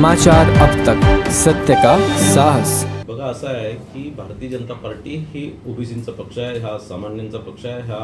समाचार अब तक, सत्य का साहस। बघा असं आहे की भारतीय जनता पार्टी ही ओबीसींचा पक्ष आहे, हा सामान्यांचा पक्ष आहे, हा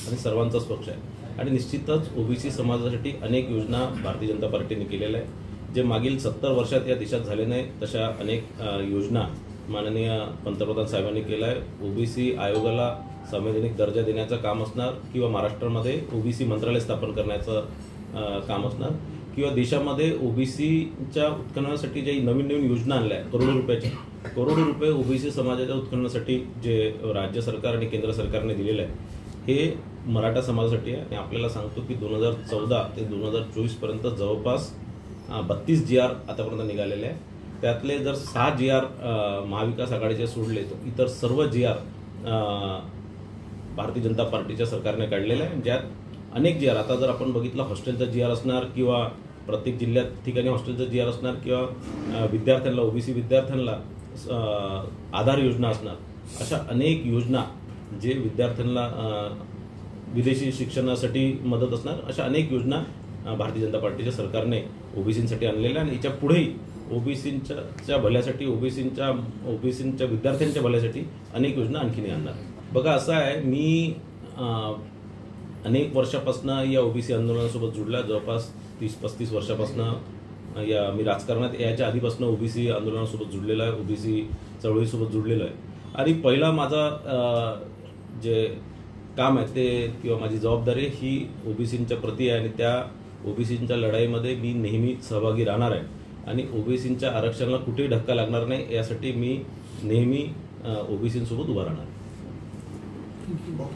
आणि सर्वांचाच पक्ष आहे आणि निश्चितच ओबीसी समाजासाठी अनेक योजना भारतीय जनता पार्टीने केलेल्या आहे। जे मागील 70 वर्षात या देशात झाले नाही तशा अनेक योजना माननीय पंतप्रधान साहेबांनी केल्या आहे। ओबीसी आयोगाला संवैधानिक दर्जा देण्याचं काम असणार किंवा महाराष्ट्रामध्ये ओबीसी मंत्रालय स्थापन करण्याचं काम असणार किंवा देशामध्ये ओबीसीच्या उत्खननासाठी जे नवीन योजना आणल्या करोडो रुपये ओबीसी समाजाच्या उत्खननासाठी जे राज्य सरकार आणि केंद्र सरकारने दिलेले आहे हे मराठा समाजासाठी आहे। आणि आपल्याला सांगतो की 2014 ते 2024 पर्यंत जवळपास 32 GR आतापर्यंत निघालेले आहे। त्यातले जर 6 GR महाविकास आघाडीचे सोडले तर इतर सर्व GR भारतीय जनता पार्टीच्या सरकारने काढलेले आहे। ज्यात अनेक GR आता जर आपण बघितलं हॉस्टेलचा GR असणार किंवा प्रत्येक जिल्ह्यात ठिकाणी हॉस्टेलचा GR असणार किंवा विद्यार्थ्यांना ओबीसी विद्यार्थ्यांना आधार योजना असणार, अशा अनेक योजना जे विद्यार्थ्यांना विदेशी शिक्षणासाठी मदत असणार, अशा अनेक योजना भारतीय जनता पार्टीच्या सरकारने ओबीसींसाठी आणलेल्या आणि याच्या पुढेही ओबीसींच्या भल्यासाठी ओबीसींच्या विद्यार्थ्यांच्या भल्यासाठी अनेक योजना आणखीन आणणार। बघा असं आहे, मी अनेक वर्षापासून या ओबीसी आंदोलनासोबत जुडला, जवळपास 30-35 वर्षापासून मी राजकारणात याच्या आधीपासून ओबीसी आंदोलनासोबत जुडलेला आहे, ओबीसी चळवळीसोबत जुडलेलो आहे। आणि पहिला माझा जे काम आहे ते किंवा माझी जबाबदारी ही ओबीसींच्या प्रती आहे आणि त्या ओबीसींच्या लढाईमध्ये मी नेहमी सहभागी राहणार आहे आणि ओबीसींच्या आरक्षणाला कुठेही धक्का लागणार नाही यासाठी मी नेहमी ओबीसींसोबत उभा राहणार आहे।